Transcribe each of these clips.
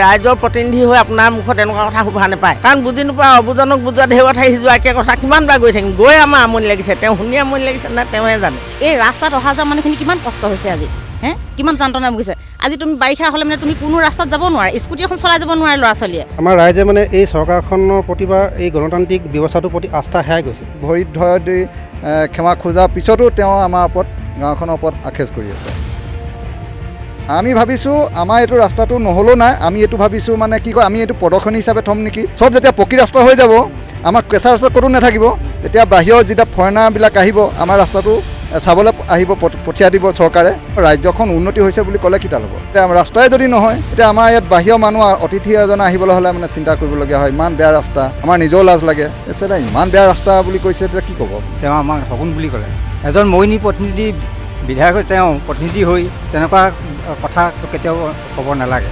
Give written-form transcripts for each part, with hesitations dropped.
ৰাইজৰ প্ৰতিনিধি হৈ আপোনাৰ মুখত এনেকুৱা কথা শুভা নাপায়, কাৰণ বুজি নোপোৱা অবুজনক বুজোৱা ঢেৰ কথা সিজোৱা একে কথা কিমান বাৰ গৈ থাকিম, গৈ আমাৰ আমনি লাগিছে, তেওঁ শুনি আমনি লাগিছে নে তেওঁহে জানে। এই ৰাস্তাত অহা যোৱা মানুহখিনি কিমান কষ্ট হৈছে আজি, কিমান যন্ত্ৰণা ভুগিছে। আজি তুমি বাৰিষা হ'লে মানে তুমি কোনো ৰাস্তাত যাব নোৱাৰা, স্কুটি এখন চলাই যাব নোৱাৰে ল'ৰা ছোৱালীয়ে। আমাৰ ৰাইজে মানে এই চৰকাৰখনৰ প্ৰতি বা এই গণতান্ত্ৰিক ব্যৱস্থাটোৰ প্ৰতি আস্থা হেৰাই গৈছে। ভৰিত ধৰা দি ক্ষমা খোজাৰ পিছতো তেওঁ আমাৰ ওপৰত গাঁওখনৰ ওপৰত আখেজ কৰি আছে। আমি ভাবিছোঁ আমাৰ এইটো ৰাস্তাটো নহ'লেও নাই, আমি এইটো ভাবিছোঁ মানে কি কয়, আমি এইটো প্ৰদৰ্শনী হিচাপে থ'ম নেকি। চব যেতিয়া পকী ৰাস্তা হৈ যাব, আমাৰ কেঁচা ৰাস্তা ক'তো নাথাকিব, তেতিয়া বাহিৰৰ যেতিয়া ফৰেনাৰবিলাক আহিব আমাৰ ৰাস্তাটো চাবলৈ আহিব, পঠিয়াই দিব চৰকাৰে। ৰাজ্যখন উন্নতি হৈছে বুলি ক'লে কিটা ল'ব। এতিয়া ৰাস্তাই যদি নহয়, এতিয়া আমাৰ ইয়াত বাহিৰৰ মানুহ অতিথি এজনে আহিবলৈ হ'লে মানে চিন্তা কৰিবলগীয়া হয়, ইমান বেয়া ৰাস্তা, আমাৰ নিজেও লাজ লাগে। এছাড়া ইমান বেয়া ৰাস্তা বুলি কৈছে, তেতিয়া কি ক'ব। তেওঁ আমাক সগুন বুলি ক'লে, এজন মৰিনী প্ৰতিনিধি বিধায়ক তেওঁ প্ৰতিনিধি হৈ তেনেকুৱা কথা কেতিয়াও ক'ব নালাগে।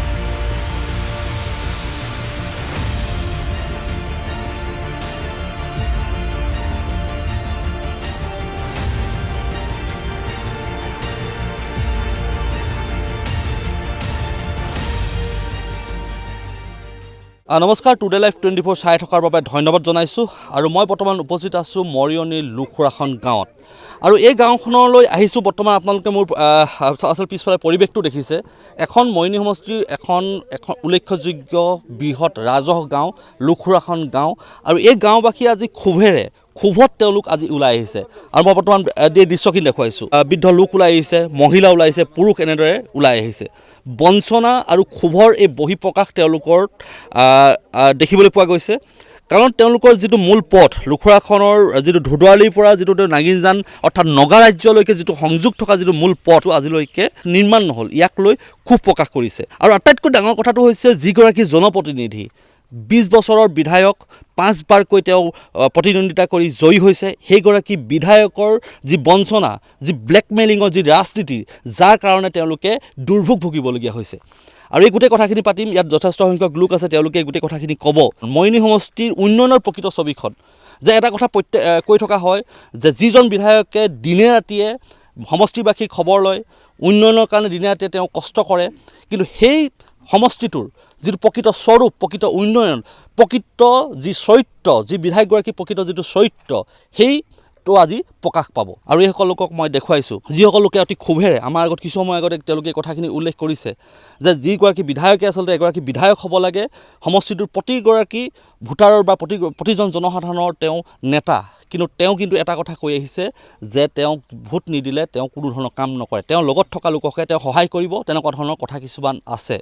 নমস্কাৰ, টুডে লাইফ 24 চাই থকাৰ বাবে ধন্যবাদ জনাইছোঁ। আৰু মই বৰ্তমান উপস্থিত আছোঁ মৰিয়নিৰ লুখুৰাখন গাঁৱত। আৰু এই গাঁওখনলৈ আহিছোঁ বৰ্তমান। আপোনালোকে মোৰ আচল পিছফালে পৰিৱেশটো দেখিছে। এখন মৰিয়নি সমষ্টিৰ এখন উল্লেখযোগ্য বৃহৎ ৰাজহ গাঁও লুখুৰাখন গাঁও। আৰু এই গাঁওবাসী আজি ক্ষোভত তেওঁলোক আজি ওলাই আহিছে। আৰু মই বৰ্তমান এই দৃশ্যখিনি দেখুৱাইছোঁ। বৃদ্ধ লোক ওলাই আহিছে, মহিলা ওলাইছে, পুৰুষ এনেদৰে ওলাই আহিছে। বঞ্চনা আৰু ক্ষোভৰ এই বহিঃপ্ৰকাশ তেওঁলোকৰ দেখিবলৈ পোৱা গৈছে। কাৰণ তেওঁলোকৰ যিটো মূল পথ লুখুৰাখনৰ যিটো ধুদুৱালিৰ পৰা যিটো নাগিনজান অৰ্থাৎ নগা ৰাজ্যলৈকে যিটো সংযোগ থকা যিটো মূল পথ আজিলৈকে নিৰ্মাণ নহ'ল, ইয়াক লৈ ক্ষোভ প্ৰকাশ কৰিছে। আৰু আটাইতকৈ ডাঙৰ কথাটো হৈছে যিগৰাকী জনপ্ৰতিনিধি 20 বছৰৰ বিধায়ক, 5 বাৰকৈ তেওঁ প্ৰতিদ্বন্দ্বিতা কৰি জয়ী হৈছে, সেইগৰাকী বিধায়কৰ যি বঞ্চনা, যি ব্লেকমেইলিঙৰ যি ৰাজনীতি, যাৰ কাৰণে তেওঁলোকে দুৰ্ভোগ ভুগিবলগীয়া হৈছে। আৰু এই গোটেই কথাখিনি পাতিম। ইয়াত যথেষ্ট সংখ্যক লোক আছে, তেওঁলোকে এই গোটেই কথাখিনি ক'ব। মৰিয়নি সমষ্টিৰ উন্নয়নৰ প্ৰকৃত ছবিখন যে এটা কথা কৈ থকা হয় যে যিজন বিধায়কে দিনে ৰাতিয়ে সমষ্টিবাসীৰ খবৰ লয়, উন্নয়নৰ কাৰণে দিনে ৰাতিয়ে তেওঁ কষ্ট কৰে, কিন্তু সেই সমষ্টিটোৰ যিটো প্ৰকৃত স্বৰূপ, প্ৰকৃত উন্নয়ন, প্ৰকৃত যি চৰিত্ৰ, যি বিধায়কগৰাকী প্ৰকৃত যিটো চৰিত্ৰ, সেইটো আজি প্ৰকাশ পাব। আৰু এইসকল লোকক মই দেখুৱাইছোঁ, যিসকল লোকে অতি ক্ষোভেৰে আমাৰ আগত কিছু সময় আগতে তেওঁলোকে কথাখিনি উল্লেখ কৰিছে যে যিগৰাকী বিধায়কে আচলতে এগৰাকী বিধায়ক হ'ব লাগে, সমষ্টিটোৰ প্ৰতিগৰাকী ভোটাৰৰ বা প্ৰতিজন জনসাধাৰণৰ তেওঁ নেতা। কিন্তু তেওঁ এটা কথা কৈ আহিছে যে তেওঁক ভোট নিদিলে তেওঁ কোনো ধৰণৰ কাম নকৰে, তেওঁৰ লগত থকা লোককে তেওঁ সহায় কৰিব, তেনেকুৱা ধৰণৰ কথা কিছুমান আছে।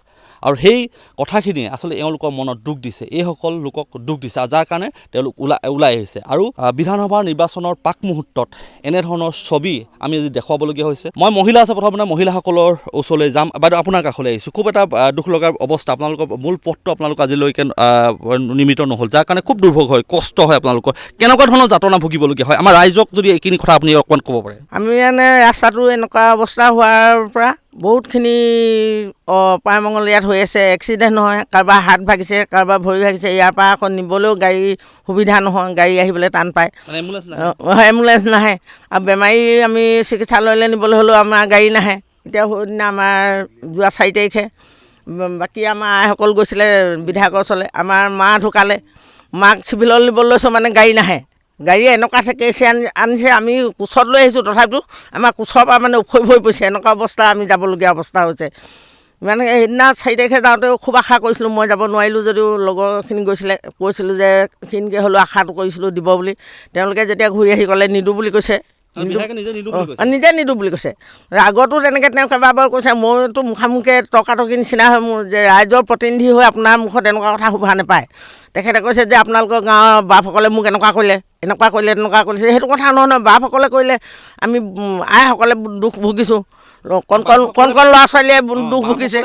আৰু সেই কথাখিনিয়ে আচলতে এওঁলোকৰ মনত দুখ দিছে, এইসকল লোকক দুখ দিছে, যাৰ কাৰণে তেওঁলোক ওলাই আহিছে। আৰু বিধানসভাৰ নিৰ্বাচনৰ পাক মুহূৰ্তত এনেধৰণৰ ছবি আমি আজি দেখুৱাবলগীয়া হৈছে। মই মহিলা আছে, প্ৰথমতে মহিলাসকলৰ ওচৰলৈ যাম। বাইদেউ আপোনাৰ কাষলৈ আহিছোঁ। খুব এটা দুখ লগাৰ অৱস্থা, আপোনালোকৰ মূল পথটো আপোনালোক আজিলৈকে নিৰ্মিত নহ'ল, যাৰ কাৰণে খুব দুৰ্ভোগ হয়, কষ্ট হয় আপোনালোকৰ। কেনেকুৱা ধৰণৰ যাতনা ভুগিবলগীয়া হয় আমাৰ ৰাইজক যদি এইখিনি কথা আপুনি অকণমান ক'ব পাৰে। আমি মানে ৰাস্তাটো এনেকুৱা অৱস্থা হোৱাৰ পৰা বহুতখিনি পায়মংগল ইয়াত হৈ আছে, এক্সিডেণ্ট নহয়, কাৰোবাৰ হাত ভাগিছে, কাৰোবাৰ ভৰি ভাগিছে। ইয়াৰ পৰা আকৌ নিবলৈও গাড়ীৰ সুবিধা নহয়, গাড়ী আহিবলৈ টান পায়, এম্বুলেঞ্চ নাহে। আৰু বেমাৰী আমি চিকিৎসালয়লৈ নিবলৈ হ'লেও আমাৰ গাড়ী নাহে। এতিয়া সেইদিনা আমাৰ যোৱা 4 তাৰিখে বাকী আমাৰ আইসকল গৈছিলে বিধায়কৰ ওচৰলৈ, আমাৰ মা ঢুকালে, মাক চিভিলত নিবলৈ লৈছোঁ, মানে গাড়ী নাহে। গাড়ী এনেকুৱা কেছে আনিছে, আমি কোচত লৈ আহিছোঁ, তথাপিতো আমাৰ কোচৰ পৰা মানে উফৰি হৈ পৰিছে, এনেকুৱা অৱস্থা, আমি যাবলগীয়া অৱস্থা হৈছে। মানে সেইদিনা 4 তাৰিখে যাওঁতেও খুব আশা কৰিছিলোঁ, মই যাব নোৱাৰিলোঁ যদিও লগৰখিনি কৈছিলোঁ যে সেইখিনিকে হ'লেও আশাটো কৰিছিলোঁ দিব বুলি। তেওঁলোকে যেতিয়া ঘূৰি আহি ক'লে নিদিওঁ বুলি কৈছে, নিজে নিদিওঁ বুলি কৈছে। আগতো তেনেকৈ তেওঁ কেইবাবাৰো কৈছে, মইতো মুখামুখি তৰ্কাতৰ্কি নিচিনা হয় মোৰ, যে ৰাইজৰ প্ৰতিনিধি হৈ আপোনাৰ মুখত এনেকুৱা কথা শুভা নাপায়। তেখেতে কৈছে যে আপোনালোকৰ গাঁৱৰ বাপসকলে মোক এনেকুৱা কৰিলে, তেনেকুৱা কৰিছে। সেইটো কথা নহয়, বাপসকলে কৰিলে, আমি আইসকলে দুখ ভুগিছোঁ, কণ ল'ৰা ছোৱালীয়ে দুখ ভুগিছে।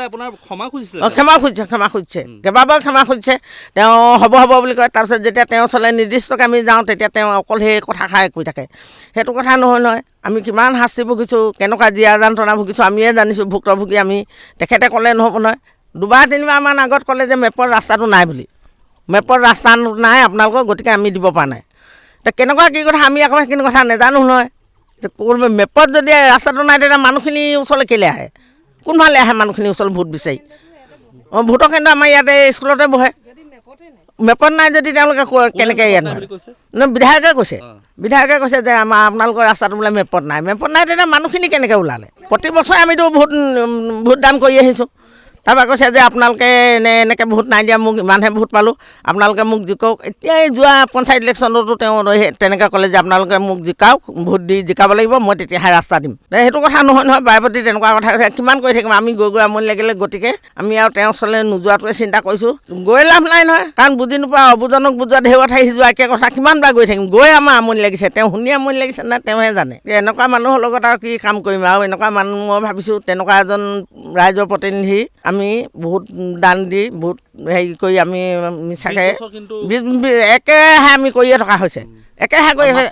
ক্ষমা খুজিছে, কেইবাবাৰো ক্ষমা খুজিছে। তেওঁ হ'ব বুলি কয়, তাৰপিছত যেতিয়া তেওঁ ওচৰলৈ নিৰ্দিষ্টকৈ আমি যাওঁ, তেতিয়া তেওঁ অকল সেই কথাষাৰে কৈ থাকে। সেইটো কথা নহয়, আমি কিমান শাস্তি ভুগিছোঁ, কেনেকুৱা জীয়া যন্ত্ৰণা ভুগিছোঁ আমিয়ে জানিছোঁ, ভুক্তভোগী আমি। তেখেতে ক'লে নহ'ব নহয়, 2-3বাৰমান আগত ক'লে যে মেপৰ ৰাস্তাটো নাই বুলি, মেপৰ ৰাস্তা নাই আপোনালোকৰ, গতিকে আমি দিব পৰা নাই। এতিয়া কেনেকুৱা কি কথা আমি আকৌ সেইখিনি কথা নাজানো নহয়। যে মেপত যদি ৰাস্তাটো নাই, তেতিয়া মানুহখিনি ওচৰলৈ কেলৈ আহে, কোনফালে আহে মানুহখিনি ওচৰলৈ ভোট বিচাৰি। ভোটৰ কেন্দ্ৰ আমাৰ ইয়াতে স্কুলতে বহে। মেপত নাই যদি তেওঁলোকে কেনেকৈ ইয়াত নহয় বিধায়কে কৈছে যে আপোনালোকৰ ৰাস্তাটো বোলে মেপত নাই তেতিয়া মানুহখিনি কেনেকৈ ওলালে? প্ৰতি বছৰে আমিতো ভোটদান কৰি আহিছোঁ। তাৰপৰা কৈছে যে আপোনালোকে এনেকৈ ভোট নাই দিয়া, মোক ইমানহে ভোট পালোঁ, আপোনালোকে মোক জিকক। এতিয়াই যোৱা পঞ্চায়ত ইলেকশ্যনতো তেওঁ তেনেকৈ ক'লে যে আপোনালোকে মোক জিকাওক, ভোট দি জিকাব লাগিব, মই তেতিয়াহে ৰাস্তা দিম। সেইটো কথা নহয় বাৰে প্ৰতি তেনেকুৱা কথা কিমান কৰি থাকিম আমি, গৈ আমনি লাগিলে। গতিকে আমি আৰু তেওঁৰ ওচৰলৈ নোযোৱাটোৱে চিন্তা কৰিছোঁ। গৈ লাভ নাই নহয়, কাৰণ বুজি নোপোৱা অবুজনক বুজোৱা ঢেৰ কথা সিজোৱা একে কথা কিমান বাৰ গৈ থাকিম। গৈ আমাৰ আমনি লাগিছে, তেওঁ শুনি আমনি লাগিছে নে তেওঁহে জানে। এনেকুৱা মানুহৰ লগত আৰু কি কাম কৰিম আৰু এনেকুৱা মানুহ মই ভাবিছোঁ তেনেকুৱা এজন ৰাইজৰ প্ৰতিনিধি আমি বহুত দান দি বহুত হেৰি কৰি আমি মিছাকৈ একেৰাহে আমি কৰিয়ে থকা হৈছে, একেৰাহে কৰি আছে।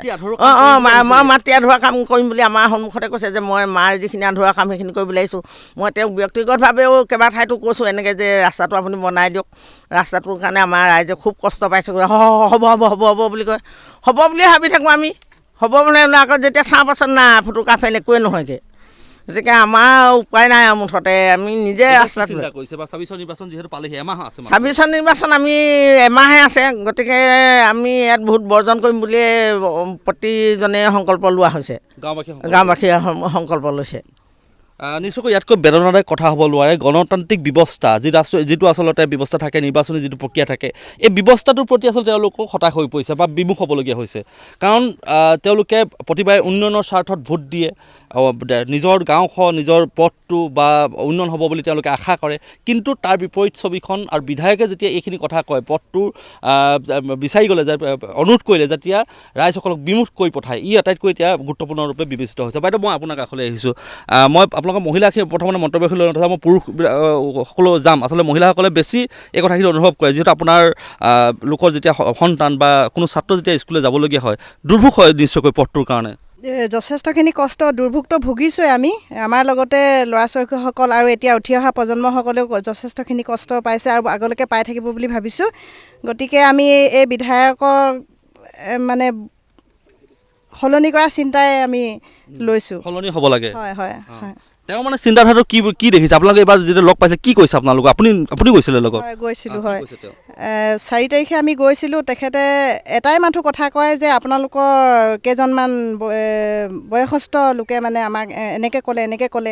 মই মাটি আধৰুৱা কাম কৰিম বুলি আমাৰ সন্মুখতে কৈছে যে মই মাৰ যিখিনি আধৰুৱা কাম সেইখিনি কৰিবলৈ আহিছোঁ। মই তেওঁক ব্যক্তিগতভাৱেও কেইবা ঠাইতো কৈছোঁ এনেকৈ যে ৰাস্তাটো আপুনি বনাই দিয়ক, ৰাস্তাটোৰ কাৰণে আমাৰ ৰাইজে খুব কষ্ট পাইছোঁ। হ'ব বুলি কয়, হ'ব বুলিয়ে ভাবি থাকোঁ আমি। হ'ব মানে আকৌ যেতিয়া চাওঁ পাছত না ফুটুকা ফেন একোৱে নহয়গৈ। গতিকে আমাৰ উপায় নাই আৰু মুঠতে আমি নিজে ৰাস্তাত 26 নিৰ্বাচন আমি এমাহে আছে। গতিকে আমি ইয়াত ভোট বৰ্জন কৰিম বুলিয়ে প্ৰতিজনে সংকল্প লোৱা হৈছে, গাঁওবাসীয়ে সংকল্প লৈছে। নিশ্চয়কৈ ইয়াতকৈ বেদনাদায়ক কথা হ'ব নোৱাৰে। গণতান্ত্ৰিক ব্যৱস্থা যিটো আচলতে ব্যৱস্থা থাকে, নিৰ্বাচনী যিটো প্ৰক্ৰিয়া থাকে, এই ব্যৱস্থাটোৰ প্ৰতি আচলতে তেওঁলোকো হতাশ হৈ পৰিছে বা বিমুখ হ'বলগীয়া হৈছে। কাৰণ তেওঁলোকে প্ৰতিবাৰে উন্নয়নৰ স্বাৰ্থত ভোট দিয়ে, নিজৰ গাঁওখন নিজৰ পথটো বা উন্নয়ন হ'ব বুলি তেওঁলোকে আশা কৰে। কিন্তু তাৰ বিপৰীত ছবিখন আৰু বিধায়কে যেতিয়া এইখিনি কথা কয়, পথটো বিচাৰি গ'লে যে অনুৰোধ কৰিলে যেতিয়া ৰাইজসকলক বিমুখ কৰি পঠায়, ই আটাইতকৈ এতিয়া গুৰুত্বপূৰ্ণৰূপে বিবেচিত হৈছে। বাইদেউ মই আপোনাৰ কাষলৈ আহিছোঁ। মই আপোনালোকৰ মহিলাখিনি প্ৰথমতে মন্তব্যখিনি লৈ নথকা মই পুৰুষসকলো যাম। আচলতে মহিলাসকলে বেছি এই কথাখিনি অনুভৱ কৰে, যিহেতু আপোনাৰ লোকৰ যেতিয়া সন্তান বা কোনো ছাত্ৰ যেতিয়া স্কুললৈ যাবলগীয়া হয়, দুৰ্ভোগ হয় নিশ্চয়কৈ পথটোৰ কাৰণে। যথেষ্টখিনি কষ্ট দুৰ্ভোগটো ভুগিছোঁৱে আমি, আমাৰ লগতে ল'ৰা ছোৱালীসকল আৰু এতিয়া উঠি অহা প্ৰজন্মসকলেও যথেষ্টখিনি কষ্ট পাইছে আৰু আগলৈকে পাই থাকিব বুলি ভাবিছোঁ। গতিকে আমি এই বিধায়কৰ মানে সলনি কৰা চিন্তাই আমি লৈছোঁ। সলনি হ'ব লাগে। হয়। তেওঁ মানে চিন্তাধাৰাটো কি দেখিছে? আপোনালোকে এবাৰ যেতিয়া লগ পাইছে কি কৈছে আপোনালোকক? আপুনি গৈছিলে লগত? গৈছিলোঁ হয়। 4 তাৰিখে আমি গৈছিলোঁ। তেখেতে এটাই মাথো কথা কয় যে আপোনালোকৰ কেইজনমান বয়সস্থ লোকে মানে আমাক এনেকৈ ক'লে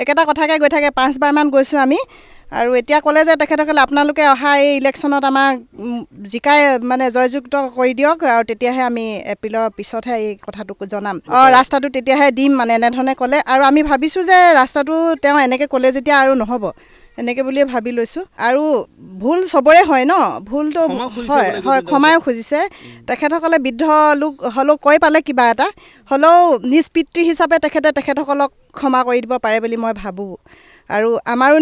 একেটা কথাকে গৈ থাকে। 5 বাৰমান গৈছোঁ আমি। আৰু এতিয়া ক'লে যে তেখেতসকলে আপোনালোকে অহা এই ইলেকশ্যনত আমাক জিকাই মানে জয়যুক্ত কৰি দিয়ক, আৰু তেতিয়াহে আমি এপ্ৰিলৰ পিছতহে এই কথাটো জনাম, ৰাস্তাটো তেতিয়াহে দিম মানে এনেধৰণে ক'লে। আৰু আমি ভাবিছোঁ যে ৰাস্তাটো তেওঁ এনেকৈ ক'লে যেতিয়া আৰু নহ'ব এনেকৈ বুলিয়ে ভাবি লৈছোঁ। আৰু ভুল চবৰে হয় ন, ভুলটো হয় ক্ষমাও খুজিছে তেখেতসকলে। বৃদ্ধ লোক হ'লেও কৈ পালে কিবা এটা হ'লেও নিজ পিতৃ হিচাপে তেখেতসকলক ক্ষমা কৰি দিব পাৰে বুলি মই ভাবোঁ। আৰু আমাৰো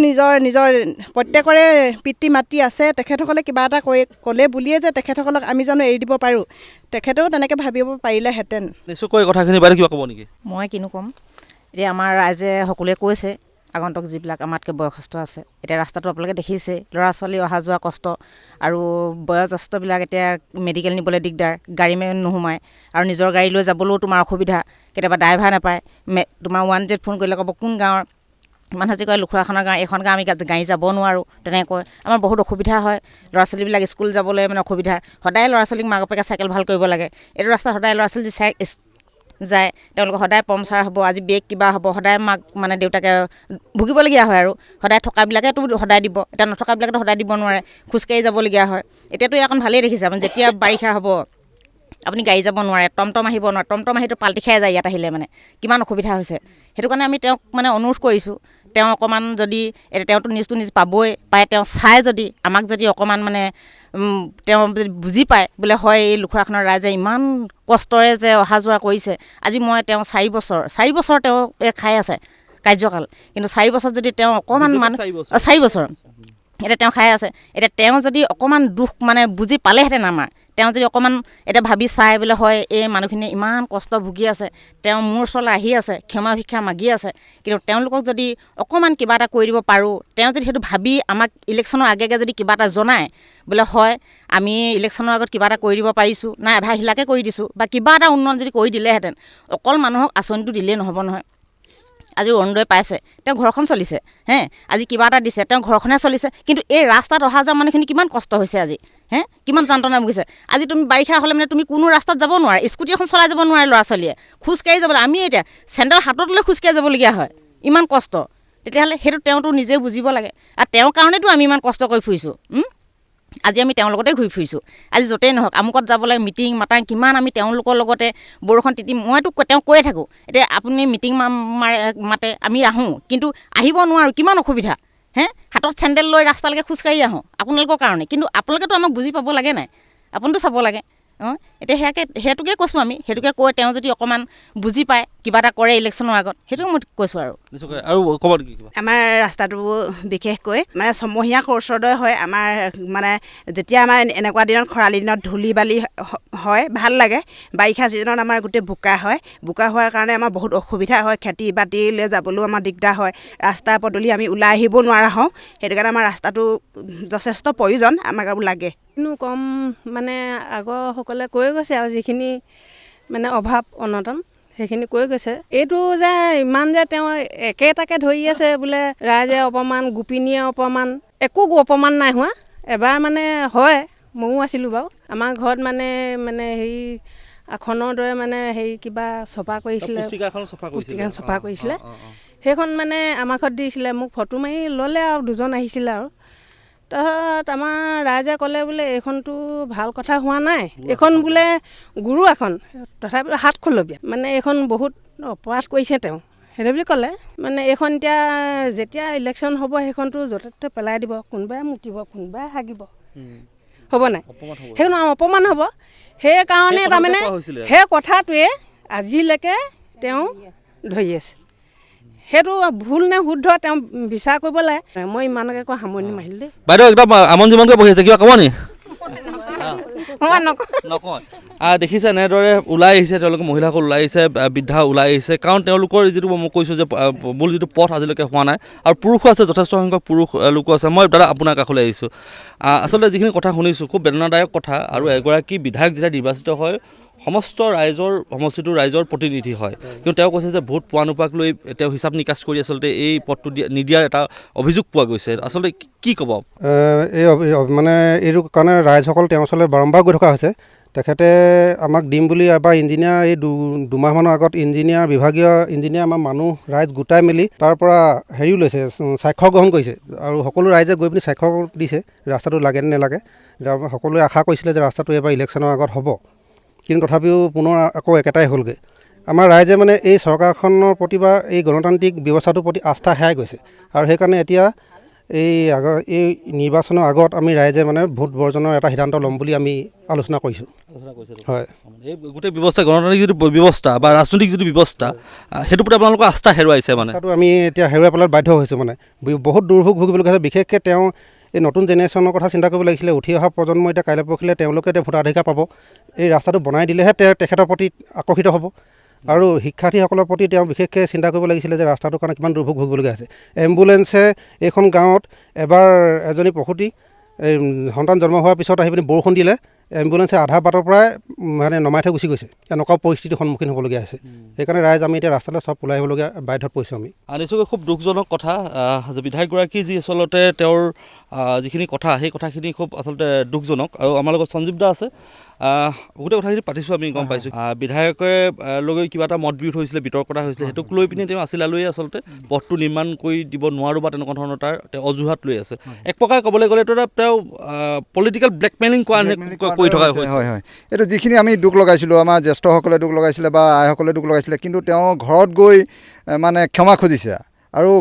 নিজৰ প্ৰত্যেকৰে পিতৃ মাতৃ আছে, তেখেতসকলে কিবা এটা ক'লে বুলিয়ে যে তেখেতসকলক আমি জানো এৰি দিব পাৰোঁ? তেখেতেও তেনেকৈ ভাবিব পাৰিলেহেঁতেন। নিশ্চয়কৈ কথাখিনি বাইদেউ কিবা ক'ব নেকি? মই কিনো ক'ম, এতিয়া আমাৰ ৰাইজে সকলোৱে কৈছে, আগন্তুক যিবিলাক আমাতকৈ বয়সস্থ আছে, এতিয়া ৰাস্তাটো আপোনালোকে দেখিছে, ল'ৰা ছোৱালী অহা যোৱা কষ্ট, আৰু বয়োজ্যেষ্ঠবিলাক এতিয়া মেডিকেল নিবলৈ দিগদাৰ, গাড়ী নোসোমায়, আৰু নিজৰ গাড়ী লৈ যাবলৈও তোমাৰ অসুবিধা, কেতিয়াবা ড্ৰাইভাৰ নাপায়। তোমাৰ 1-0 ফোন কৰিলে ক'ব কোন গাঁৱৰ মানুহে যে কয় লুখুৰাখনৰ গাঁও, এইখন গাঁও আমি গাড়ী যাব নোৱাৰোঁ, তেনেকৈ আমাৰ বহুত অসুবিধা হয়। ল'ৰা ছোৱালীবিলাক স্কুল যাবলৈ মানে অসুবিধা, সদায় ল'ৰা ছোৱালীক মাক বাপেকে চাইকেল ভাল কৰিব লাগে। এইটো ৰাস্তাত সদায় ল'ৰা ছোৱালী যায়, তেওঁলোকে সদায় পামচাৰ হ'ব, আজি ব্ৰেক কিবা হ'ব, সদায় মাক মানে দেউতাকে ভুগিবলগীয়া হয়। আৰু সদায় থকাবিলাকেতো সদায় দিব, এতিয়া নথকাবিলাকেতো সদায় দিব নোৱাৰে, খোজকাঢ়ি যাবলগীয়া হয়। এতিয়াতো ইয়াকণ ভালেই দেখিছে আপুনি, যেতিয়া বাৰিষা হ'ব আপুনি গাড়ী যাব নোৱাৰে, টমটম আহিব নোৱাৰে, টমটম আহিটো পাল্টি খাই যায় ইয়াত আহিলে, মানে কিমান অসুবিধা হৈছে। সেইটো কাৰণে আমি তেওঁক মানে অনুৰোধ কৰিছোঁ, তেওঁ অকণমান যদি তেওঁতো নিজ পাবই পায়, তেওঁ চাই যদি আমাক যদি অকণমান মানে তেওঁ যদি বুজি পায় বোলে হয় এই লুখুৰাখনৰ ৰাইজে ইমান কষ্টৰে যে অহা যোৱা কৰিছে। আজি মই তেওঁ 4 বছৰ তেওঁ খাই আছে কাৰ্যকাল, কিন্তু 4 বছৰ যদি তেওঁ অকণমান 4 বছৰ এতিয়া তেওঁ খাই আছে, এতিয়া তেওঁ যদি অকণমান দুখ মানে বুজি পালেহেঁতেন আমাৰ, তেওঁ যদি অকণমান এতিয়া ভাবি চাই বোলে হয় এই মানুহখিনিয়ে ইমান কষ্ট ভুগি আছে, তেওঁ মোৰ ওচৰলৈ আহি আছে, ক্ষমা ভিক্ষা মাগি আছে, কিন্তু তেওঁলোকক যদি অকণমান কিবা এটা কৰি দিব পাৰোঁ, তেওঁ যদি সেইটো ভাবি আমাক ইলেকশ্যনৰ আগে যদি কিবা এটা জনায় বোলে হয় আমি ইলেকশ্যনৰ আগত কিবা এটা কৰি দিব পাৰিছোঁ, নাই আধা শিলাকে কৰি দিছোঁ, বা কিবা এটা উন্নয়ন যদি কৰি দিলেহেঁতেন, অকল মানুহক আঁচনিটো দিলেই নহ'ব নহয়। আজি অৰুণোদয় পাইছে, তেওঁ ঘৰখন চলিছে, আজি কিবা এটা দিছে, তেওঁ ঘৰখনে চলিছে। কিন্তু এই ৰাস্তাত অহা যোৱা মানুহখিনি কিমান কষ্ট হৈছে আজি, কিমান যন্ত্ৰণা ভুগিছে। আজি তুমি বাৰিষা হ'লে মানে তুমি কোনো ৰাস্তাত যাব নোৱাৰা, স্কুটি এখন চলাই যাব নোৱাৰে ল'ৰা ছোৱালীয়ে, খোজকাঢ়ি যাব। আমি এতিয়া চেণ্ডেল হাতত লৈ খোজকাঢ়ি যাবলগীয়া হয়, ইমান কষ্ট। তেতিয়াহ'লে সেইটো তেওঁতো নিজে বুজিব লাগে। আৰু তেওঁৰ কাৰণেতো আমি ইমান কষ্ট কৰি ফুৰিছোঁ। আজি আমি তেওঁৰ লগতে ঘূৰি ফুৰিছোঁ। আজি য'তেই নহওক আমুকত যাব লাগে, মিটিং মাতাং কিমান আমি তেওঁলোকৰ লগতে বৰষুণ তিতি, মইতো তেওঁক কৈয়ে থাকোঁ, এতিয়া আপুনি মিটিং মাতে আমি আহোঁ, কিন্তু আহিব নোৱাৰোঁ, কিমান অসুবিধা। হাতত চেণ্ডেল লৈ ৰাস্তালৈকে খোজকাঢ়ি আহোঁ আপোনালোকৰ কাৰণে। কিন্তু আপোনালোকেতো আমাক বুজি পাব লাগে নাই, আপুনিতো চাব লাগে। এতিয়া সেইটোকে কৈছোঁ আমি, সেইটোকে কৈ তেওঁ যদি অকণমান বুজি পায়, কিবা এটা কৰে ইলেকশ্যনৰ আগত, সেইটোকে মই কৈছোঁ। আৰু ক'ব নেকি? আমাৰ ৰাস্তাটো বিশেষকৈ মানে ছমহীয়া কোৰ্চৰদৰে হয়। আমাৰ মানে যেতিয়া আমাৰ এনেকুৱা দিনত খৰালি দিনত ধূলি বালি হয় ভাল লাগে, বাৰিষা ছিজনত আমাৰ গোটেই বোকা হয়। বোকা হোৱাৰ কাৰণে আমাৰ বহুত অসুবিধা হয়, খেতি বাতিলৈ যাবলৈও আমাৰ দিগদাৰ হয়, ৰাস্তা পদূলি আমি ওলাই আহিব নোৱাৰা হওঁ। সেইটো কাৰণে আমাৰ ৰাস্তাটো যথেষ্ট প্ৰয়োজন, আমাক লাগে। কিনো কম মানে আগৰসকলে কৈ গৈছে আৰু যিখিনি মানে অভাৱ অনটন সেইখিনি কৈ গৈছে। এইটো যে ইমান যে তেওঁ একেটাকে ধৰি আছে বোলে ৰাইজে অপমান, গোপিনীয়ে অপমান, একো অপমান নাই হোৱা। এবাৰ মানে হয়, ময়ো আছিলোঁ বাৰু, আমাৰ ঘৰত মানে হেৰি আসনৰ দৰে মানে হেৰি কিবা চফা কৰিছিলে, পুস্তিকাখন চফা কৰিছিলে। সেইখন মানে আমাৰ ঘৰত দিছিলে, মোক ফটো মাৰি ল'লে আৰু দুজন আহিছিলে আৰু। তাৰপিছত আমাৰ ৰাইজে ক'লে বোলে এইখনতো ভাল কথা হোৱা নাই, এইখন বোলে গুৰু এখন, তথাপিও 7 খলপীয়া, মানে এইখন বহুত অপৰাধ কৰিছে তেওঁ, সেইটো বুলি ক'লে। মানে এইখন এতিয়া যেতিয়া ইলেকশ্যন হ'ব সেইখনতো য'তে ত'তে পেলাই দিব, কোনোবাই মুতিব, কোনোবাই হাগিব, হ'ব নাই, সেইখন অপমান হ'ব। সেইকাৰণে তাৰমানে সেই কথাটোৱে আজিলৈকে তেওঁ ধৰি আছে। সেইটো ভুল নে শুদ্ধ তেওঁ বিচাৰ কৰিব লাগে। মই ইমানকে কৈ সামৰণি মাৰিলোঁ দেই। বাইদেউ একদম আমন জীমনকৈ বহি আছে, কিবা ক'ব নি? নকয়। দেখিছে এনেদৰে ওলাই আহিছে, তেওঁলোকে মহিলাসকল ওলাই আহিছে, বৃদ্ধা ওলাই আহিছে, কাৰণ তেওঁলোকৰ যিটো মই কৈছোঁ যে মূল যিটো পথ আজিলৈকে হোৱা নাই। আৰু পুৰুষো আছে, যথেষ্ট সংখ্যক পুৰুষ লোকো আছে। মই দাদা আপোনাৰ কাষলৈ আহিছোঁ। আচলতে যিখিনি কথা শুনিছোঁ খুব বেদনাদায়ক কথা। আৰু এগৰাকী বিধায়ক যেতিয়া নিৰ্বাচিত হয়, সমস্ত সমষ্টিটোৰ ৰাইজৰ প্ৰতিনিধি হয়, কিন্তু তেওঁ কৈছে যে ভোট পোৱা নোপোৱাক লৈ তেওঁ হিচাপ নিকাচ কৰি আচলতে এই পদটো নিদিয়াৰ এটা অভিযোগ পোৱা গৈছে। আচলতে কি ক'ব? এই মানে এইটো কাৰণে ৰাইজসকল তেওঁৰ ওচৰলৈ বাৰম্বাৰ গৈ থকা হৈছে। তেখেতে আমাক দিম বুলি এবাৰ ইঞ্জিনিয়াৰ এই দুমাহমানৰ আগত বিভাগীয় ইঞ্জিনিয়াৰ আমাৰ মানুহ ৰাইজ গোটাই মেলি তাৰ পৰা হেৰিও লৈছে, স্বাক্ষৰ গ্ৰহণ কৰিছে। আৰু সকলো ৰাইজে গৈ পিনি স্বাক্ষৰ দিছে, ৰাস্তাটো লাগে নে নালাগে। সকলোৱে আশা কৰিছিলে যে ৰাস্তাটো এবাৰ ইলেকশ্যনৰ আগত হ'ব, কিন্তু তথাপিও পুনৰ আকৌ একেটাই হ'লগৈ। আমাৰ ৰাইজে মানে এই চৰকাৰখনৰ প্ৰতি বা এই গণতান্ত্ৰিক ব্যৱস্থাটোৰ প্ৰতি আস্থা হেৰাই গৈছে। আৰু সেইকাৰণে এতিয়া এই নিৰ্বাচনৰ আগত আমি ৰাইজে মানে ভোট বৰ্জনৰ এটা সিদ্ধান্ত ল'ম বুলি আমি আলোচনা কৰিছোঁ। হয়, এই গোটেই ব্যৱস্থা, গণতান্ত্ৰিক যিটো ব্যৱস্থা বা ৰাজনৈতিক যিটো ব্যৱস্থা, সেইটোৰ প্ৰতি আপোনালোকৰ আস্থা হেৰুৱাইছে। মানে আমি এতিয়া হেৰুৱাই পেলাত বাধ্য হৈছোঁ। মানে বহুত দুৰ্ভোগ ভুগিবলগীয়া হৈছে। বিশেষকৈ তেওঁ এই নতুন জেনেৰেশ্যনৰ কথা চিন্তা কৰিব লাগিছিলে। উঠি অহা প্ৰজন্ম এতিয়া কাইলৈ পৰহিলে তেওঁলোকে এতিয়া ভোটাধিকাৰ পাব। এই ৰাস্তাটো বনাই দিলেহে তেখেতৰ প্ৰতি আকৰ্ষিত হ'ব। আৰু শিক্ষাৰ্থীসকলৰ প্ৰতি তেওঁ বিশেষকৈ চিন্তা কৰিব লাগিছিলে যে ৰাস্তাটোৰ কাৰণে কিমান দুৰ্ভোগ ভুগিবলগীয়া আছে। এম্বুলেঞ্চে এইখন গাঁৱত এবাৰ এজনী প্ৰসূতি সন্তান জন্ম হোৱাৰ পিছত আহি পিনি বৰষুণ দিলে, এম্বুলেঞ্চে আধা বাটৰ পৰাই মানে নমাই থৈ গুচি গৈছে। এনেকুৱা পৰিস্থিতিৰ সন্মুখীন হ'বলগীয়া হৈছে। সেইকাৰণে ৰাইজ আমি এতিয়া ৰাস্তালৈ চব ওলাই আহিবলগীয়া বাধ্যত পৰিছোঁ আমি। নিশ্চয়কৈ খুব দুখজনক কথা যে বিধায়কগৰাকী যি আচলতে তেওঁৰ যিখিনি কথা, সেই কথাখিনি খুব আচলতে দুখজনক। আৰু আমাৰ লগত সঞ্জীৱ দা আছে, গোটেই কথাখিনি পাতিছোঁ, আমি গম পাইছোঁ। বিধায়কে লৈ কিবা এটা মত বিৰোধ হৈছিলে, বিতৰ্কতা হৈছিলে, সেইটোক লৈ পিনি তেওঁ আছিলা লৈয়ে আচলতে পথটো নিৰ্মাণ কৰি দিব নোৱাৰোঁ বা তেনেকুৱা ধৰণৰ তেওঁ অজুহাত লৈ আছে। এক প্ৰকাৰে ক'বলৈ গ'লে তেওঁ পলিটিকেল ব্লেকমেইলিং কৰি থকা হৈছে। হয় হয়, এইটো যিখিনি আমি দুখ লগাইছিলোঁ, আমাৰ জ্যেষ্ঠসকলে দুখ লগাইছিলে বা আইসকলে দুখ লগাইছিলে, কিন্তু তেওঁ ঘৰত গৈ মানে ক্ষমা খুজিছে। আৰু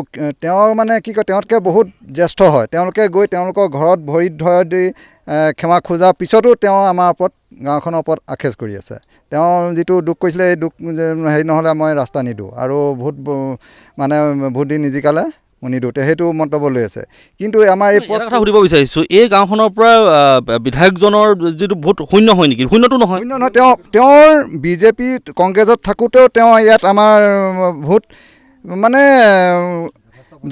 তেওঁৰ মানে কি কয়, তেওঁতকৈ বহুত জ্যেষ্ঠ হয়, তেওঁলোকে গৈ তেওঁলোকৰ ঘৰত ভৰিত দি ক্ষমা খোজাৰ পিছতো তেওঁ আমাৰ ওপৰত, গাঁওখনৰ ওপৰত আখেজ কৰি আছে। তেওঁ যিটো দুখ কৰিছিলে, এই দুখ হেৰি নহ'লে মই ৰাস্তা নিদিওঁ আৰু ভোট দি নিজিকালে নিদিওঁ, সেইটো মন্তব্য লৈ আছে। কিন্তু আমাৰ এই কথা সুধিব বিচাৰিছোঁ, এই গাঁওখনৰ পৰা বিধায়কজনৰ যিটো ভোট শূন্য হয় নেকি? শূন্যটো নহয়, শূন্য নহয়। তেওঁৰ বিজেপি কংগ্ৰেছত থাকোঁতেও তেওঁ ইয়াত আমাৰ ভোট মানে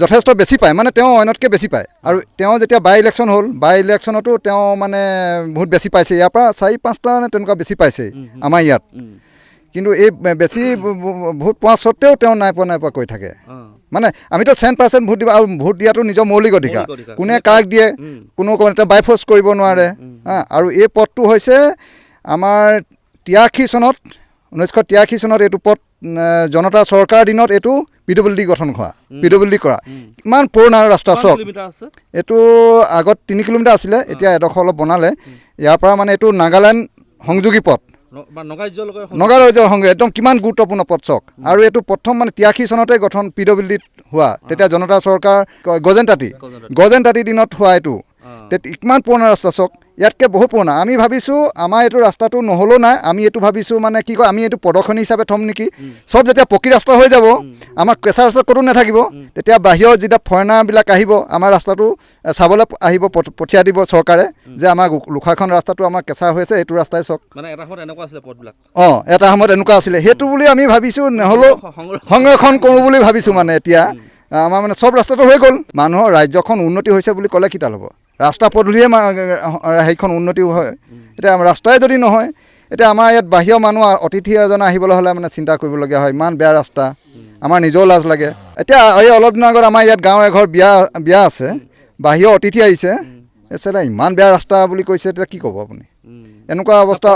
যথেষ্ট বেছি পায়, মানে তেওঁ অন্যতকৈ বেছি পায়। আৰু তেওঁ যেতিয়া বাই ইলেকশ্যন হ'ল, বাই ইলেকশ্যনতো তেওঁ মানে ভোট বেছি পাইছে, ইয়াৰ পৰা 4-5টা তেনেকুৱা বেছি পাইছে আমাৰ ইয়াত। কিন্তু এই বেছি ভোট পোৱা স্বত্তেও তেওঁ নাই পোৱা কৈ থাকে মানে আমিতো 100% ভোট দিব আৰু ভোট দিয়াটো নিজৰ মৌলিক অধিকাৰ কোনে কাক দিয়ে কোনো এটা বাইফৰ্চ কৰিব নোৱাৰে আৰু এই পদটো হৈছে আমাৰ 83 চনত 1983 চনত এইটো পদ জনতা চৰকাৰৰ দিনত এইটো PWD গঠন কৰা PWD কৰা ইমান পুৰণা ৰাস্তা চক এইটো আগত 3 কিলোমিটাৰ আছিলে এতিয়া এডোখৰ অলপ বনালে ইয়াৰ পৰা মানে এইটো নাগালেণ্ড সংযোগী পথ নগাৰাজ্যৰ সংযোগ একদম কিমান গুৰুত্বপূৰ্ণ পথ চক আৰু এইটো প্ৰথম মানে 83 চনতে গঠন PWD হোৱা তেতিয়া জনতা চৰকাৰ গজেন তাঁতী দিনত হোৱা এইটো ইমান পুৰণা ৰাস্তা চক ইয়াতকৈ বহুত পুৰণা আমি ভাবিছোঁ আমাৰ এইটো ৰাস্তাটো নহ'লেও নাই আমি এইটো ভাবিছোঁ মানে কি কয় আমি এইটো প্ৰদৰ্শনী হিচাপে থ'ম নেকি চব যেতিয়া পকী ৰাস্তা হৈ যাব আমাৰ কেঁচা ৰাস্তা ক'তো নাথাকিব তেতিয়া বাহিৰৰ যেতিয়া ফৰেনাৰবিলাক আহিব আমাৰ ৰাস্তাটো চাবলৈ আহিব পঠিয়াই দিব চৰকাৰে যে আমাৰ লোখাখন ৰাস্তাটো আমাৰ কেঁচা হৈ আছে এইটো ৰাস্তাই চক এটা সময়ত এনেকুৱা আছিলে সেইটো বুলি আমি ভাবিছোঁ নহ'লেও সংৰক্ষণ কৰোঁ বুলি ভাবিছোঁ মানে এতিয়া আমাৰ মানে চব ৰাস্তাটো হৈ গ'ল মানুহৰ ৰাজ্যখন উন্নতি হৈছে বুলি ক'লে কিতাল হ'ব ৰাস্তা পদূলিয়ে সেইখন উন্নতি হয় এতিয়া ৰাস্তাই যদি নহয় এতিয়া আমাৰ ইয়াত বাহিৰৰ মানুহ অতিথি এজন আহিবলৈ হ'লে মানে চিন্তা কৰিবলগীয়া হয় ইমান বেয়া ৰাস্তা আমাৰ নিজৰো লাজ লাগে এতিয়া এই অলপ দিনৰ আগত আমাৰ ইয়াত গাঁৱৰ এঘৰ বিয়া আছে বাহিৰৰ অতিথি আহিছে ইমান বেয়া ৰাস্তা বুলি কৈছে এতিয়া কি ক'ব আপুনি এনেকুৱা অৱস্থা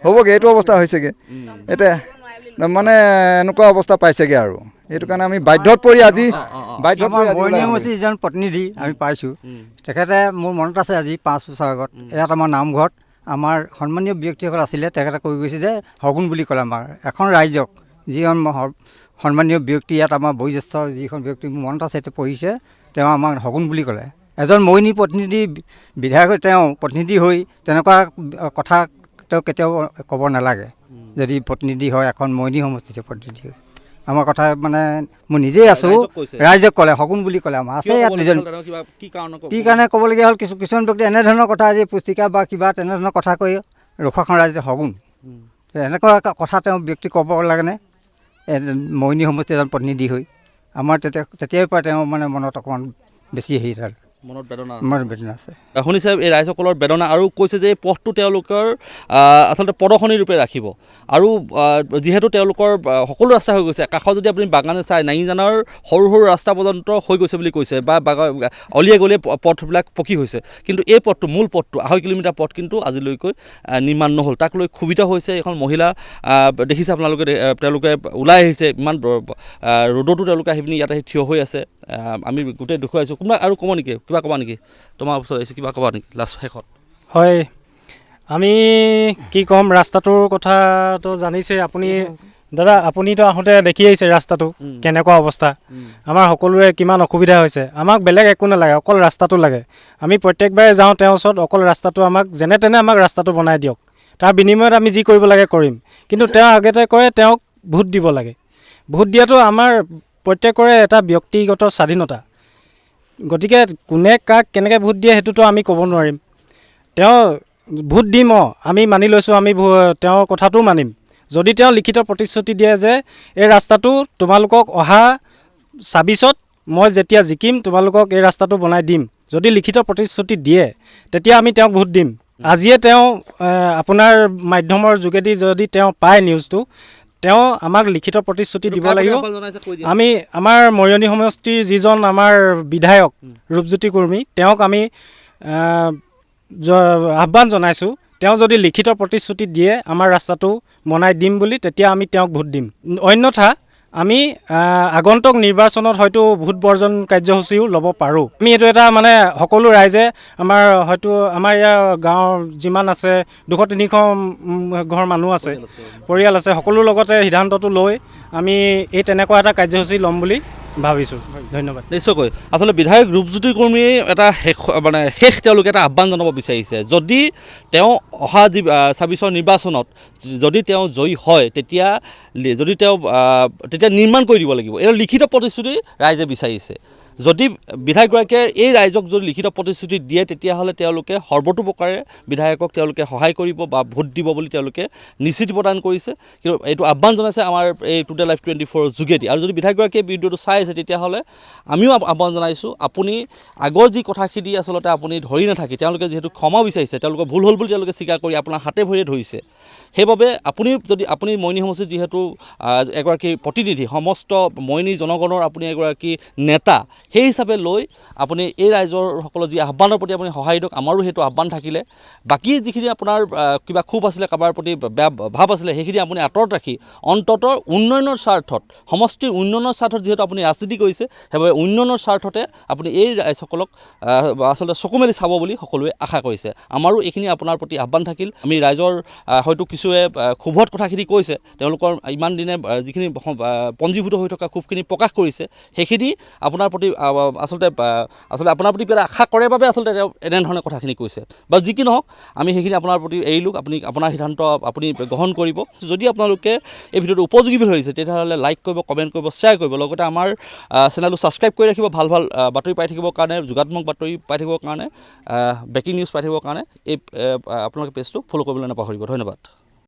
হ'বগে এইটো অৱস্থা হৈছেগৈ এতিয়া মানে এনেকুৱা অৱস্থা পাইছেগৈ আৰু সেইটো কাৰণে আমি বাধ্যত পৰি আজি যিজন প্ৰতিনিধি আমি পাইছোঁ তেখেতে মোৰ মনত আছে আজি 5 বছৰ আগত ইয়াত আমাৰ নামঘৰত আমাৰ সন্মানীয় ব্যক্তিসকল আছিলে তেখেতে কৈ গৈছে যে শগুন বুলি ক'লে আমাৰ এখন ৰাইজক যিখন সন্মানীয় ব্যক্তি ইয়াত আমাৰ বয়োজ্যেষ্ঠ যিখন ব্যক্তি মোৰ মনত আছে পঢ়িছে তেওঁ আমাক শগুন বুলি ক'লে এজন মৈনী প্ৰতিনিধি বিধায়ক তেওঁ প্ৰতিনিধি হৈ তেনেকুৱা কথা তেওঁ কেতিয়াও ক'ব নালাগে যদি প্ৰতিনিধি হয় এখন মৈনী সমষ্টিতে প্ৰতিনিধি হয় আমাৰ কথা মানে মই নিজেই আছোঁ ৰাইজক ক'লে শগুন বুলি ক'লে আমাৰ আছে ইয়াত দুজন কি কাৰণে ক'বলগীয়া হ'ল কিছুমান ব্যক্তি এনেধৰণৰ কথা যে পুস্তিকা বা কিবা তেনেধৰণৰ কথা কৈ ৰখাখন ৰাইজে শগুন এনেকুৱা কথা তেওঁ ব্যক্তি ক'ব লাগেনে মৈনী সমষ্টি এজন প্ৰতিনিধি হৈ আমাৰ তেতিয়াৰ পৰা তেওঁ মানে মনত অকণমান বেছি হেৰি হ'ল মনত বেদনা আছে শুনিছে এই ৰাইজসকলৰ বেদনা আৰু কৈছে যে এই পথটো তেওঁলোকৰ আচলতে প্ৰদৰ্শনী ৰূপে ৰাখিব আৰু যিহেতু তেওঁলোকৰ সকলো ৰাস্তা হৈ গৈছে কাষত যদি আপুনি বাগানে চাই নাইজানৰ সৰু সৰু ৰাস্তা পৰ্যন্ত হৈ গৈছে বুলি কৈছে বা অলিয়ে গলিয়ে পথবিলাক পকী হৈছে কিন্তু এই পথটো মূল পথটো 2.5 কিলোমিটাৰ পথ কিন্তু আজিলৈকৈ নিৰ্মাণ নহ'ল তাক লৈ ক্ষোভিত হৈছে এখন মহিলা দেখিছে আপোনালোকে তেওঁলোকে ওলাই আহিছে ইমান ৰ'দতো তেওঁলোকে আহি পিনি ইয়াতে থিয় হৈ আছে আমি গোটেই দেখুৱাইছোঁ কোনোবা আৰু ক'ব নেকি কিবা ক'বা নেকি তোমাৰ ওচৰত আহিছে কিবা ক'বা নেকি লাষ্ট শেষত হয় আমি কি ক'ম ৰাস্তাটোৰ কথাটো জানিছে আপুনি দাদা আপুনিতো আহোঁতে দেখি আহিছে ৰাস্তাটো কেনেকুৱা অৱস্থা আমাৰ সকলোৰে কিমান অসুবিধা হৈছে আমাক বেলেগ একো নালাগে অকল ৰাস্তাটো লাগে আমি প্ৰত্যেকবাৰে যাওঁ তেওঁৰ ওচৰত অকল ৰাস্তাটো আমাক যেনে তেনে আমাক ৰাস্তাটো বনাই দিয়ক তাৰ বিনিময়ত আমি যি কৰিব লাগে কৰিম কিন্তু তেওঁ আগতে কয় তেওঁক ভোট দিব লাগে ভোট দিয়াটো আমাৰ প্ৰত্যেকৰে এটা ব্যক্তিগত স্বাধীনতা গতিকে কোনে কাক কেনেকৈ ভোট দিয়ে সেইটোতো আমি ক'ব নোৱাৰিম তেওঁ ভোট দিম আমি মানি লৈছোঁ আমি তেওঁৰ কথাটো মানিম যদি তেওঁ লিখিত প্ৰতিশ্ৰুতি দিয়ে যে এই ৰাস্তাটো তোমালোকক অহা 26ত মই যেতিয়া জিকিম তোমালোকক এই ৰাস্তাটো বনাই দিম যদি লিখিত প্ৰতিশ্ৰুতি দিয়ে তেতিয়া আমি তেওঁক ভোট দিম আজিয়ে তেওঁ আপোনাৰ মাধ্যমৰ যোগেদি যদি তেওঁ পায় নিউজটো তেওঁ আমাক লিখিত প্ৰতিশ্ৰুতি দিব লাগিব আমি আমাৰ মৰিয়নি সমষ্টিৰ যিজন আমাৰ বিধায়ক ৰূপজ্যোতি কুৰ্মী তেওঁক আমি আহ্বান জনাইছোঁ তেওঁ যদি লিখিত প্ৰতিশ্ৰুতি দিয়ে আমাৰ ৰাস্তাটো বনাই দিম বুলি তেতিয়া আমি তেওঁক ভোট দিম অন্যথা আমি আগন্তুক নিৰ্বাচনত হয়তো ভোট বৰ্জন কাৰ্যসূচীও ল'ব পাৰোঁ আমি এইটো এটা মানে সকলো ৰাইজে আমাৰ হয়তো আমাৰ ইয়াৰ গাঁৱৰ যিমান আছে 200-300 ঘৰ মানুহ আছে পৰিয়াল আছে সকলোৰ লগতে সিদ্ধান্তটো লৈ আমি এই তেনেকুৱা এটা কাৰ্যসূচী ল'ম বুলি ভাবিছোঁ ধন্যবাদ নিশ্চয়কৈ আচলতে বিধায়ক ৰূপজ্যোতি কুৰ্মীয়ে এটা শেষ তেওঁলোকে এটা আহ্বান জনাব বিচাৰিছে যদি তেওঁ অহা 26ৰ নিৰ্বাচনত যদি তেওঁ জয়ী হয় তেতিয়া নিৰ্মাণ কৰি দিব লাগিব এই লিখিত প্ৰতিশ্ৰুতি ৰাইজে বিচাৰিছে যদি বিধায়কগৰাকীয়ে এই ৰাইজক যদি লিখিত প্ৰতিশ্ৰুতি দিয়ে তেতিয়াহ'লে তেওঁলোকে সৰ্বতোপ্ৰকাৰে বিধায়কক তেওঁলোকে সহায় কৰিব বা ভোট দিব বুলি তেওঁলোকে নিশ্চিতি প্ৰদান কৰিছে। কিন্তু এইটো আহ্বান জনাইছে আমাৰ এই টুডে লাইফ 24 যোগেদি। আৰু যদি বিধায়কগৰাকীয়ে ভিডিঅ'টো চাই আছে তেতিয়াহ'লে আমিও আহ্বান জনাইছোঁ, আপুনি আগৰ যি কথাখিনি আচলতে আপুনি ধৰি নাথাকি, তেওঁলোকে যিহেতু ক্ষমা বিচাৰিছে, তেওঁলোকৰ ভুল হ'ল বুলি তেওঁলোকে স্বীকাৰ কৰি আপোনাৰ হাতে ভৰিয়ে ধৰিছে, সেইবাবে আপুনি মইনী সমষ্টিৰ যিহেতু এগৰাকী প্ৰতিনিধি, সমস্ত মইনী জনগণৰ আপুনি এগৰাকী নেতা, সেই হিচাপে লৈ আপুনি এই ৰাইজৰ সকলো যি আহ্বানৰ প্ৰতি আপুনি সহায় দিয়ক। আমাৰো সেইটো আহ্বান থাকিলে। বাকী যিখিনি আপোনাৰ কিবা ক্ষোভ আছিলে, কাৰোবাৰ প্ৰতি বেয়া ভাৱ আছিলে, সেইখিনি আপুনি আঁতৰত ৰাখি অন্ততঃ উন্নয়নৰ স্বাৰ্থত, সমষ্টিৰ উন্নয়নৰ স্বাৰ্থত যিহেতু আপুনি ৰাজনীতি কৰিছে, সেইবাবে উন্নয়নৰ স্বাৰ্থতে আপুনি এই ৰাইজসকলক আচলতে চকু মেলি চাব বুলি সকলোৱে আশা কৰিছে। আমাৰো এইখিনি আপোনাৰ প্ৰতি আহ্বান থাকিল। আমি ৰাইজৰ হয়তো কিছুৱে ক্ষোভত কথাখিনি কৈছে, তেওঁলোকৰ ইমান দিনে যিখিনি পঞ্জীভূত হৈ থকা ক্ষোভখিনি প্ৰকাশ কৰিছে, সেইখিনি আপোনাৰ প্ৰতি আচলতে আপোনাৰ প্ৰতি আশা কৰে বাবে আচলতে তেওঁ এনেধৰণে কথাখিনি কৈছে। বা যি কি নহওক, আমি সেইখিনি আপোনাৰ প্ৰতি এৰিলোঁ। আপুনি আপোনাৰ সিদ্ধান্ত আপুনি গ্ৰহণ কৰিব। যদি আপোনালোকে এই ভিডিঅ'টো উপযোগী বুলি ভাবিছে তেতিয়াহ'লে লাইক কৰিব, কমেণ্ট কৰিব, শ্বেয়াৰ কৰিব। লগতে আমাৰ চেনেলটো ছাবস্ক্ৰাইব কৰি ৰাখিব, ভাল ভাল বাতৰি পাই থাকিবৰ কাৰণে, যোগাত্মক বাতৰি পাই থাকিবৰ কাৰণে, ব্ৰেকিং নিউজ পাই থাকিবৰ কাৰণে এই আপোনালোকে পেজটো ফ'ল' কৰিবলৈ নাপাহৰিব। ধন্যবাদ।